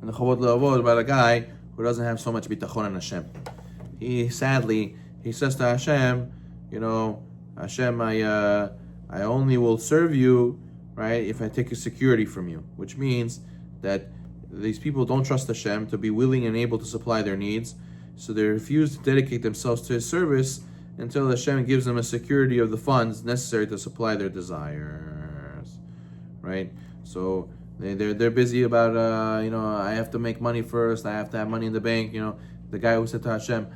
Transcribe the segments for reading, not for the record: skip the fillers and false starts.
and the chavod le'avod about a guy who doesn't have so much bitachon in Hashem. He says to Hashem, Hashem, I only will serve you, right, if I take a security from you, which means that these people don't trust Hashem to be willing and able to supply their needs, so they refuse to dedicate themselves to His service until Hashem gives them a security of the funds necessary to supply their desires, right? So they're busy about I have to make money first, I have to have money in the bank. The guy who said to Hashem,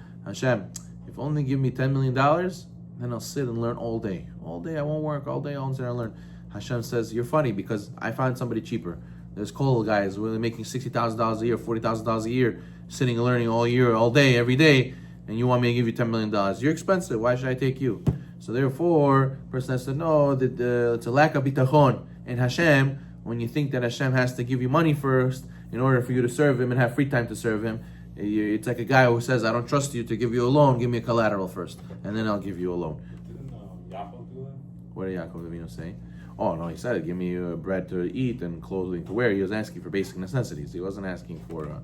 if only give me $10 million, then I'll sit and learn all day. All day I won't work, all day I'll sit and learn. Hashem says, you're funny because I found somebody cheaper. There's coal guys really making $60,000 a year, $40,000 a year, sitting and learning all year, all day, every day, and you want me to give you $10 million. You're expensive. Why should I take you? So therefore, person has to know that it's a lack of bitachon in Hashem when you think that Hashem has to give you money first in order for you to serve Him and have free time to serve Him. It's like a guy who says, I don't trust you to give you a loan, give me a collateral first, and then I'll give you a loan. Didn't Yaakov do that? What did Yaakov Avinu say? Oh no, he said, give me bread to eat and clothing to wear. He was asking for basic necessities. He wasn't asking for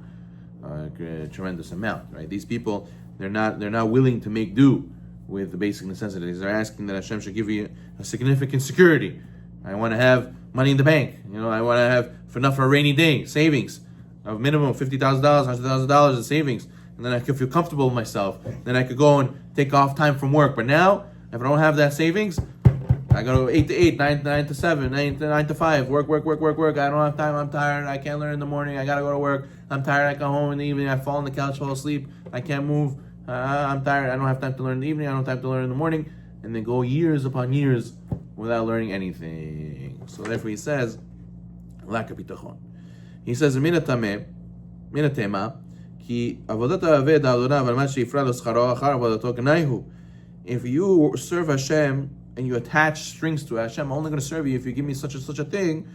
a tremendous amount, right? These people, they're not willing to make do with the basic necessities. They're asking that Hashem should give you a significant security. I want to have money in the bank. I want to have enough for a rainy day, savings of minimum $50,000, $100,000 in savings. And then I could feel comfortable with myself. Then I could go and take off time from work. But now, if I don't have that savings, I go 8 to 8, 9 to 7, 9 to 5, work. I don't have time, I'm tired, I can't learn in the morning, I gotta go to work, I'm tired, I come home in the evening, I fall on the couch, fall asleep, I can't move, I'm tired, I don't have time to learn in the evening, I don't have time to learn in the morning, and then go years upon years without learning anything. So therefore he says, lack of bitachon. He says, minatema, ki avodat aved Adonai v'al mat she'ifra lo scharo achar avodato k'naihu. If you serve Hashem and you attach strings to Hashem, I'm only going to serve you if you give me such and such a thing.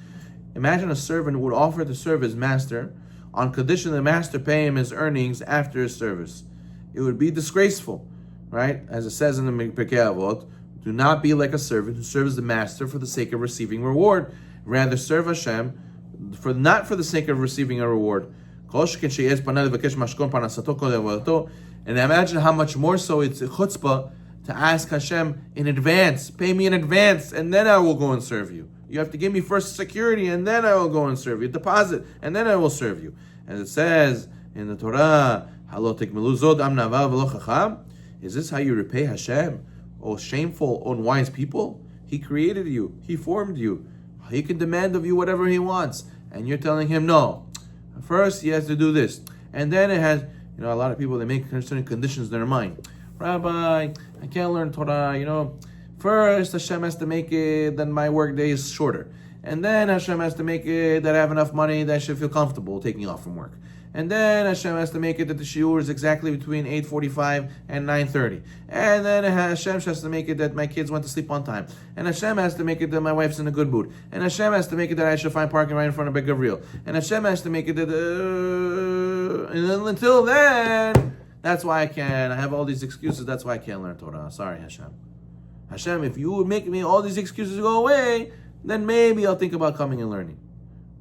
Imagine a servant would offer to serve his master on condition the master pay him his earnings after his service. It would be disgraceful, right? As it says in the Pirkei Avot, do not be like a servant who serves the master for the sake of receiving reward. Rather serve Hashem not for the sake of receiving a reward. And imagine how much more so it's a chutzpah to ask Hashem in advance, pay me in advance, and then I will go and serve you. You have to give me first security, and then I will go and serve you. Deposit, and then I will serve you. As it says in the Torah, is this how you repay Hashem? O shameful, unwise people? He created you. He formed you. He can demand of you whatever He wants. And you're telling Him no. First, He has to do this. And then it has, a lot of people, they make certain conditions in their mind. Rabbi, I can't learn Torah, First, Hashem has to make it that my work day is shorter. And then Hashem has to make it that I have enough money that I should feel comfortable taking off from work. And then Hashem has to make it that the shiur is exactly between 8:45 and 9:30. And then Hashem has to make it that my kids went to sleep on time. And Hashem has to make it that my wife's in a good mood. And Hashem has to make it that I should find parking right in front of Big Gavril. And Hashem has to make it that... and then until then... That's why I have all these excuses. That's why I can't learn Torah. Sorry, Hashem. Hashem, if you would make me all these excuses go away, then maybe I'll think about coming and learning.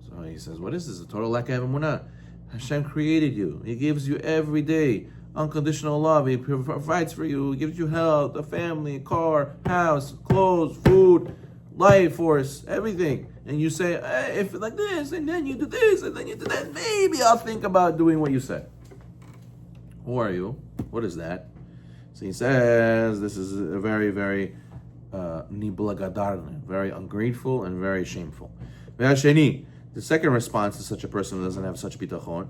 So he says, what is this? A total lack of emunah. Hashem created you. He gives you every day unconditional love. He provides for you. He gives you health, a family, a car, house, clothes, food, life force, everything. And you say, hey, if like this, and then you do this, and then you do that, maybe I'll think about doing what you said. Who are you? What is that? So he says this is a very, very nibla, very ungrateful and very shameful. The second response to such a person who doesn't have such bitachon,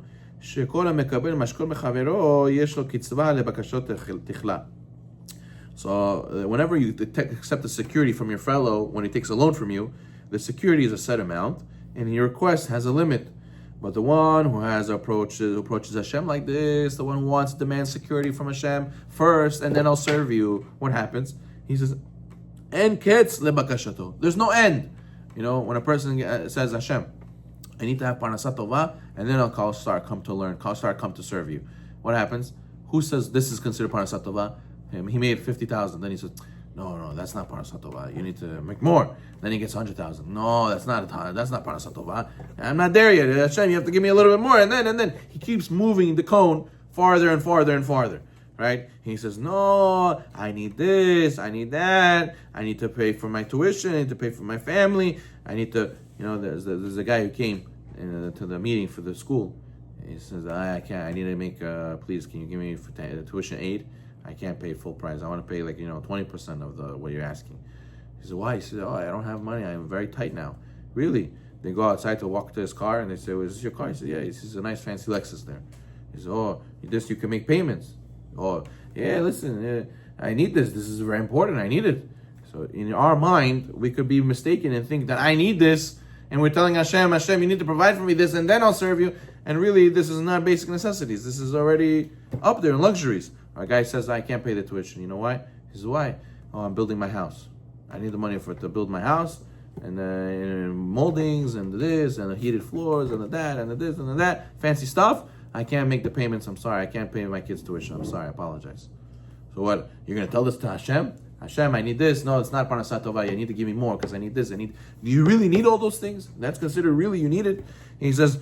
so whenever you accept the security from your fellow, when he takes a loan from you, the security is a set amount, and your request has a limit. But the one who approaches Hashem like this, the one who wants to demand security from Hashem first, and then I'll serve you, what happens? He says, "En ketz lebakashato." There's no end. When a person says, Hashem, I need to have parnasat tova, and then I'll come to learn, come to serve you. What happens? Who says this is considered parnasat tova? He made 50,000. Then he says, No, that's not Parnasat Tova. You need to make more. Then he gets 100,000. No, that's not Parnasat Tova. I'm not there yet. Hashem, you have to give me a little bit more. And then he keeps moving the cone farther and farther and farther. Right? He says, no, I need this, I need that, I need to pay for my tuition, I need to pay for my family, I need to, there's a guy who came to the meeting for the school. He says, I can't, I need to make, please, can you give me tuition aid? I can't pay full price. I want to pay 20% of what you're asking. He said, why? He said, I don't have money. I'm very tight now. Really? They go outside to walk to his car and they say, is this your car? He said, yeah, this is a nice fancy Lexus there. He said, you can make payments. Oh, yeah, listen, I need this. This is very important. I need it. So in our mind, we could be mistaken and think that I need this, and we're telling Hashem, you need to provide for me this, and then I'll serve you. And really, this is not basic necessities. This is already up there in luxuries. Our guy says, I can't pay the tuition. You know why? He says, why? Oh, I'm building my house. I need the money to build my house, and moldings, and this, and the heated floors, and the that, and the this, and the that, fancy stuff. I can't make the payments. I'm sorry. I can't pay my kids' tuition. I'm sorry. I apologize. So what? You're going to tell this to Hashem? Hashem, I need this. No, it's not Parnasat Tova. You need to give me more because I need this. Do you really need all those things? That's considered really you need it. And he says,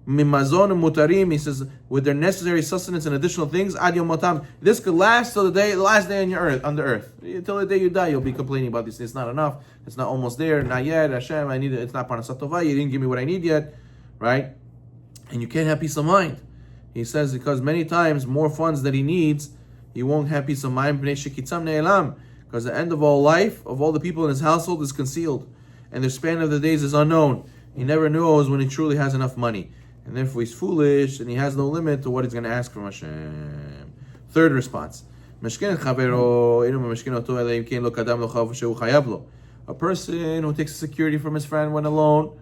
Mimazon and mutarim. He says, with their necessary sustenance and additional things, ad yom motam. This could last till the last day on the earth. Until the day you die, you'll be complaining about this. It's not enough. It's not almost there. Not yet. Hashem, I need it. It's not Parnasat Tova. You didn't give me what I need yet. Right? And you can't have peace of mind. He says because many times more funds that he needs, he won't have peace of mind. Because the end of all life, of all the people in his household, is concealed. And the span of the days is unknown. He never knows when he truly has enough money. And therefore he's foolish and he has no limit to what he's going to ask from Hashem. Third response. A person who takes security from his friend when alone,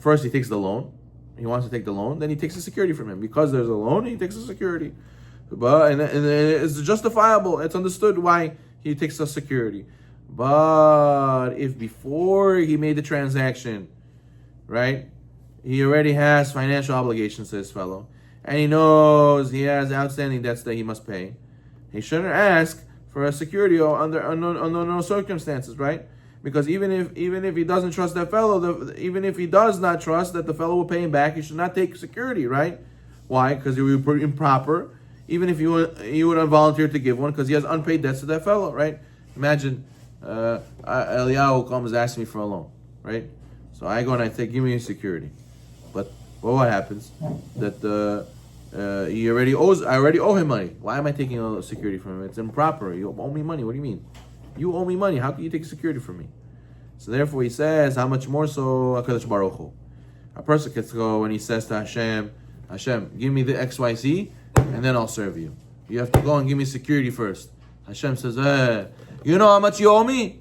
first he takes the loan. He wants to take the loan, then he takes the security from him. Because there's a loan, he takes the security. And it's justifiable. It's understood why he takes the security. But if before he made the transaction, right, he already has financial obligations to his fellow, and he knows he has outstanding debts that he must pay, he shouldn't ask for a security or under no circumstances, right? Because even if he doesn't trust that fellow, even if he does not trust that the fellow will pay him back, he should not take security, right? Why? Because it would be improper. Even if he would have volunteered to give one, because he has unpaid debts to that fellow, right? Imagine Eliyahu comes asking me for a loan, right? So I go and I say, give me a security. But what happens? That I already owe him money. Why am I taking a security from him? It's improper. You owe me money. What do you mean? You owe me money. How can you take security from me? So therefore he says, how much more so HaKadosh Baruch Hu? A person can go and he says to Hashem, give me the XYZ and then I'll serve you. You have to go and give me security first. Hashem says, you know how much you owe me?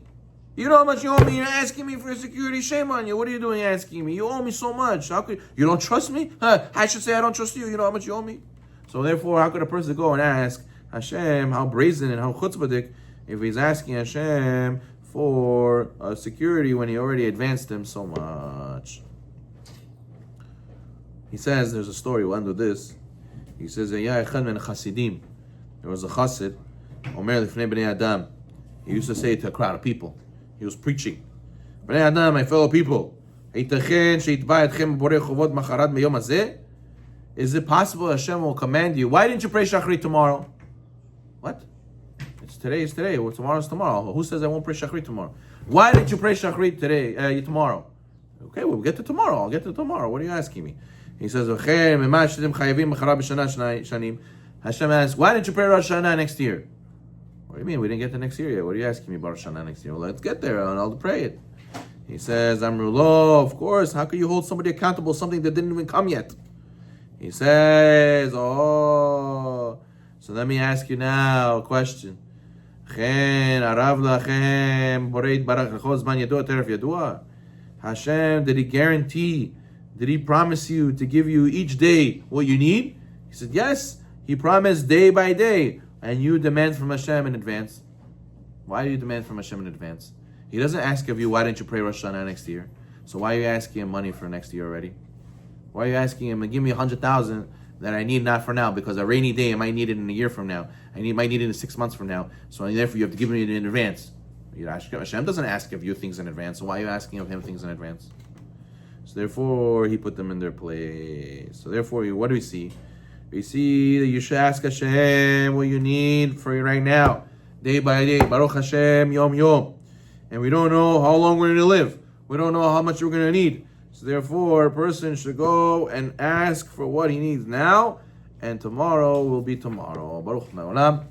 You know how much you owe me? You're asking me for security? Shame on you. What are you doing asking me? You owe me so much. How could you don't trust me? I should say I don't trust you. You know how much you owe me? So therefore, how could a person go and ask Hashem, how brazen and how chutzpahdik, if he's asking Hashem for security when he already advanced him so much? He says, there's a story, we'll end with this. He says, there was a chassid, Omer lifnei bnei Adam. He used to say to a crowd of people, he was preaching, Bnei Adam, my fellow people, is it possible Hashem will command you, why didn't you pray Shachrit tomorrow? What? Today is today, or tomorrow is tomorrow. Who says I won't pray Shachrit tomorrow? Why didn't you pray Shachrit today, tomorrow? Okay, we'll get to tomorrow. I'll get to tomorrow. What are you asking me? He says, Hashem asks, why didn't you pray Rosh Hashanah next year? What do you mean? We didn't get to next year yet. What are you asking me about Rosh Hashanah next year? Well, let's get there and I'll pray it. He says, Amrulo, of course. How can you hold somebody accountable for something that didn't even come yet? He says, so let me ask you now a question. Hashem, did he guarantee, did he promise you to give you each day what you need? He said, yes, he promised day by day. And you demand from Hashem in advance. Why do you demand from Hashem in advance? He doesn't ask of you, why didn't you pray Rosh Hashanah next year? So why are you asking him money for next year already? Why are you asking him, give me 100,000 that I need not for now, because a rainy day I might need it in a year from now. Might need it in 6 months from now. So therefore you have to give me it in advance. Hashem doesn't ask of you things in advance, so why are you asking of him things in advance? So therefore he put them in their place. So therefore, what do we see? We see that you should ask Hashem what you need for you right now, day by day. Baruch Hashem, yom yom. And we don't know how long we're going to live. We don't know how much we're going to need. So therefore, a person should go and ask for what he needs now, and tomorrow will be tomorrow. Baruch Me'olam.